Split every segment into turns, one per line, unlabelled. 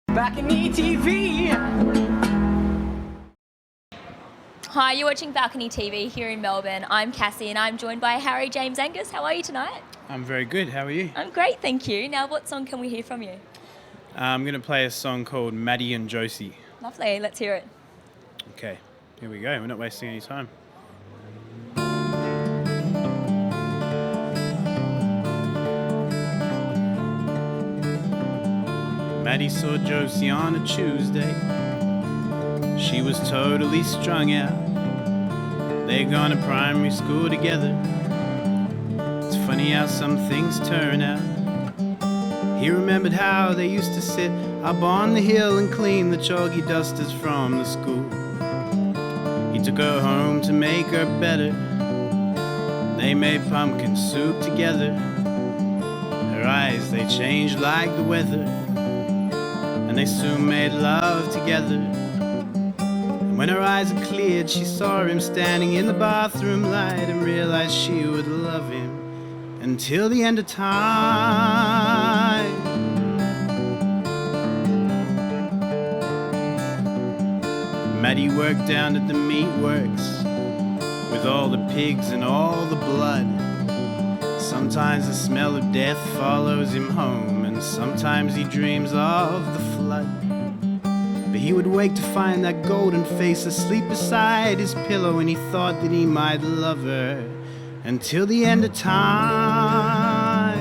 BalconyTV.
Hi, you're watching Balcony TV here in Melbourne. I'm Cassie and I'm joined by Harry James Angus. How are you tonight?
I'm very good. How are you?
I'm great, thank you. Now, what song can we hear from you?
I'm going to play a song called MATTY Josie.
Lovely, let's hear it.
Okay, here we go. We're not wasting any time. Matty saw Josie on a Tuesday. She was totally strung out. They'd gone to primary school together. It's funny how some things turn out. He remembered how they used to sit up on the hill and clean the chalky dusters from the school. He took her home to make her better. They made pumpkin soup together. Her eyes, they changed like the weather, and they soon made love together. And when her eyes had cleared, she saw him standing in the bathroom light and realized she would love him until the end of time. Matty worked down at the meatworks with all the pigs and all the blood. Sometimes the smell of death follows him home, and sometimes he dreams of the flood. But he would wake to find that golden face asleep beside his pillow, and he thought that he might love her until the end of time.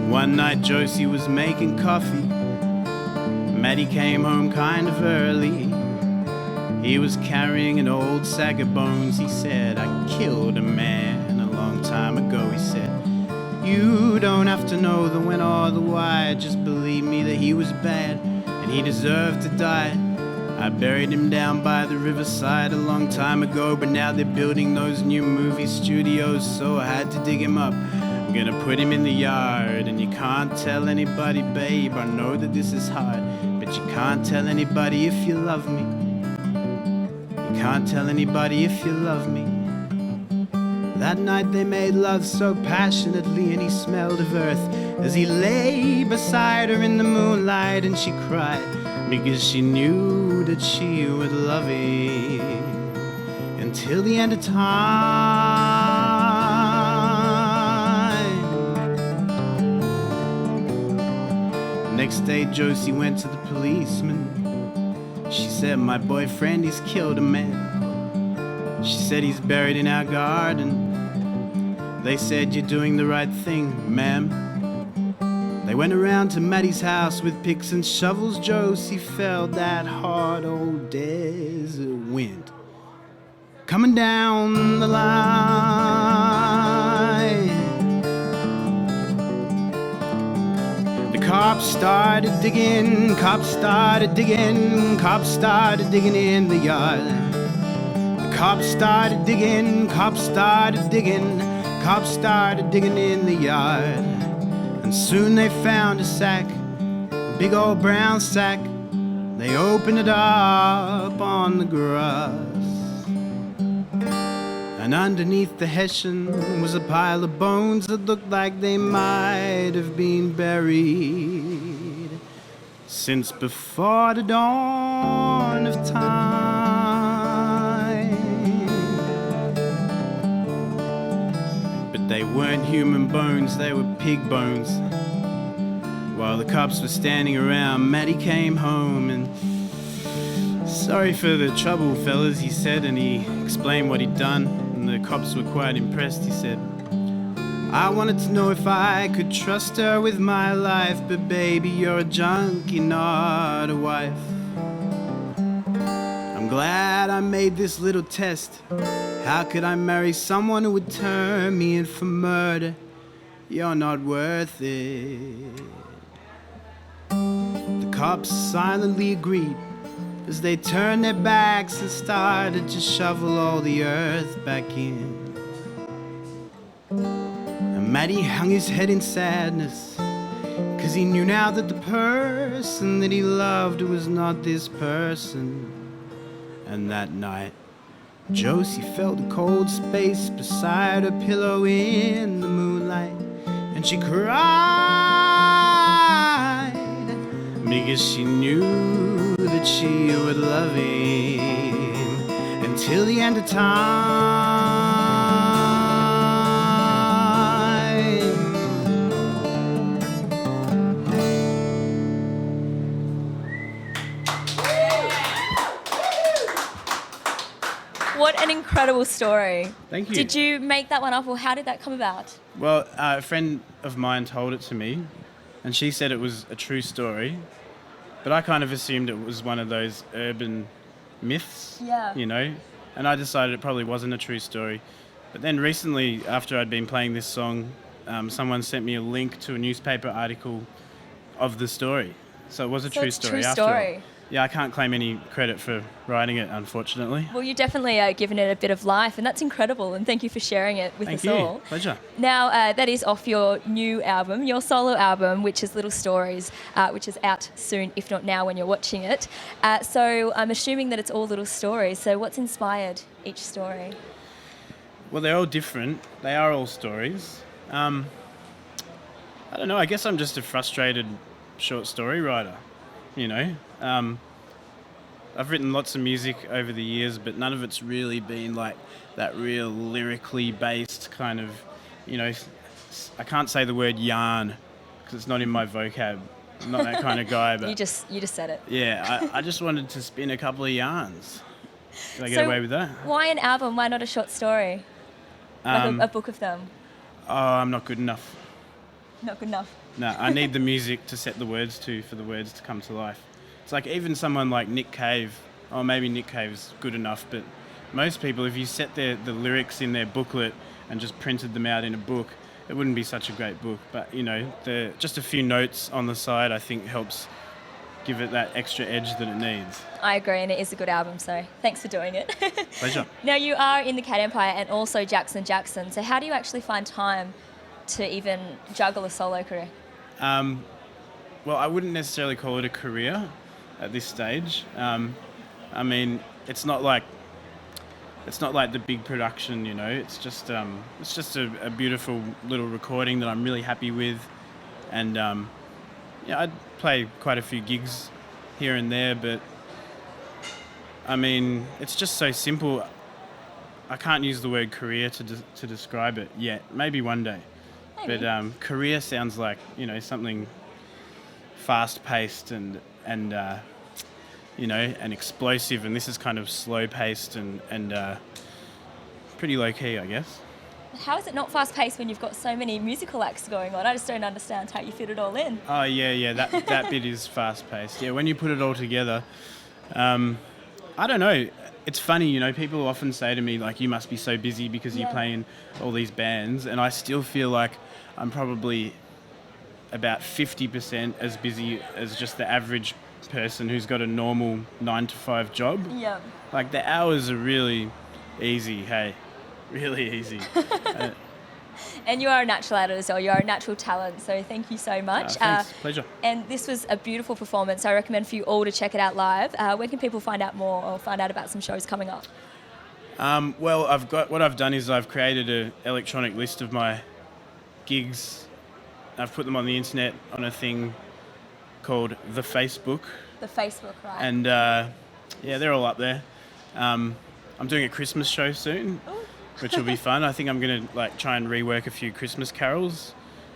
One night Josie was making coffee. Matty came home kind of early. He was carrying an old sack of bones. He said, "I killed a man a long time ago," he said. "You don't have to know the when or the why. Just believe me that he was bad and he deserved to die. I buried him down by the riverside a long time ago, but now they're building those new movie studios, so I had to dig him up. I'm gonna put him in the yard, and you can't tell anybody, babe. I know that this is hard, but you can't tell anybody if you love me. You can't tell anybody if you love me." That night they made love so passionately, and he smelled of earth as he lay beside her in the moonlight, and she cried because she knew that she would love him until the end of time. Next day Josie went to the policeman. She said, "My boyfriend, he's killed a man." She said, "He's buried in our garden." They said, "You're doing the right thing, ma'am." They went around to Matty's house with picks and shovels. Josie felt that hard old desert wind coming down the line. The cops started digging, cops started digging, cops started digging in the yard. The cops started digging, cops started digging, cops started digging in the yard. And soon they found a sack, a big old brown sack. They opened it up on the grass, and underneath the hessian was a pile of bones that looked like they might have been buried since before the dawn of time. But they weren't human bones, they were pig bones. While the cops were standing around, Matty came home and, "Sorry for the trouble, fellas," he said, and he explained what he'd done, and the cops were quite impressed. He said, "I wanted to know if I could trust her with my life, but baby, you're a junkie, not a wife. I'm glad I made this little test. How could I marry someone who would turn me in for murder? You're not worth it." The cops silently agreed as they turned their backs and started to shovel all the earth back in. And Matty hung his head in sadness, 'cause he knew now that the person that he loved was not this person. And that night Josie felt a cold space beside her pillow in the moonlight, and and she cried because she knew that she would love him until the end of time.
What an incredible story.
Thank you.
Did you make that one up, or how did that come about?
Well, a friend of mine told it to me, and she said it was a true story, but I kind of assumed it was one of those urban myths,
Yeah.
you know, and I decided it probably wasn't a true story. But then recently, after I'd been playing this song, someone sent me a link to a newspaper article of the story. So it was a
So
true
it's a
story
true
after all.
story.
Yeah, I can't claim any credit for writing it, unfortunately.
Well, you definitely are giving it a bit of life, and that's incredible, and thank you for sharing it with
Thank
us
you.
all.
Pleasure.
Now, that is off your new album, your solo album, which is Little Stories, which is out soon, if not now when you're watching it. So I'm assuming that it's all little stories. So what's inspired each story?
Well, they're all different. They are all stories. I don't know. I guess I'm just a frustrated short story writer, you know. I've written lots of music over the years, but none of it's really been like that real lyrically based kind of, you know, I can't say the word yarn because it's not in my vocab. I'm not that kind of guy, but
You just said it.
yeah, I just wanted to spin a couple of yarns. Did I get away with that?
Why an album? Why not a short story? Like a book of them?
Oh, I'm not good enough.
Not good enough.
No, I need the music to set the words to for the words to come to life. It's like even someone like Nick Cave, or maybe Nick Cave's good enough, but most people, if you set the lyrics in their booklet and just printed them out in a book, it wouldn't be such a great book. But, you know, just a few notes on the side, I think, helps give it that extra edge that it needs.
I agree, and it is a good album, so thanks for doing it.
Pleasure.
Now, you are in the Cat Empire and also Jackson Jackson, so how do you actually find time to even juggle a solo career?
Well, I wouldn't necessarily call it a career at this stage. I mean, it's not like the big production, you know. It's just a beautiful little recording that I'm really happy with, and yeah, I'd play quite a few gigs here and there, but I mean, it's just so simple. I can't use the word career to describe it yet. Maybe one day.
Maybe.
But career sounds like, you know, something fast-paced and you know, and explosive, and this is kind of slow-paced and pretty low-key, I guess.
How is it not fast-paced when you've got so many musical acts going on? I just don't understand how you fit it all in.
Oh, yeah, that bit is fast-paced. Yeah, when you put it all together, I don't know. It's funny, you know, people often say to me, like, you must be so busy because you play in all these bands, and I still feel like I'm probably about 50% as busy as just the average person who's got a normal 9-to-5 job.
Yeah.
Like, the hours are really easy, hey. Really easy.
And you are a natural at it as well. You are a natural talent, so thank you so much.
Thanks. Pleasure.
And this was a beautiful performance. I recommend for you all to check it out live. Where can people find out more or find out about some shows coming up?
Well, what I've done is I've created an electronic list of my gigs. I've put them on the internet on a thing called the Facebook.
The Facebook, right?
And yeah, they're all up there. I'm doing a Christmas show soon, which will be fun. I think I'm going to try and rework a few Christmas carols,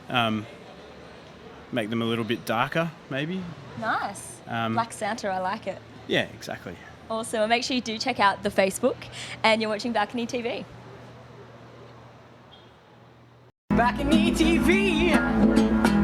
make them a little bit darker, maybe.
Nice. Black Santa, I like it.
Yeah, exactly.
Awesome. And make sure you do check out the Facebook, and you're watching Balcony TV.
BalconyTV.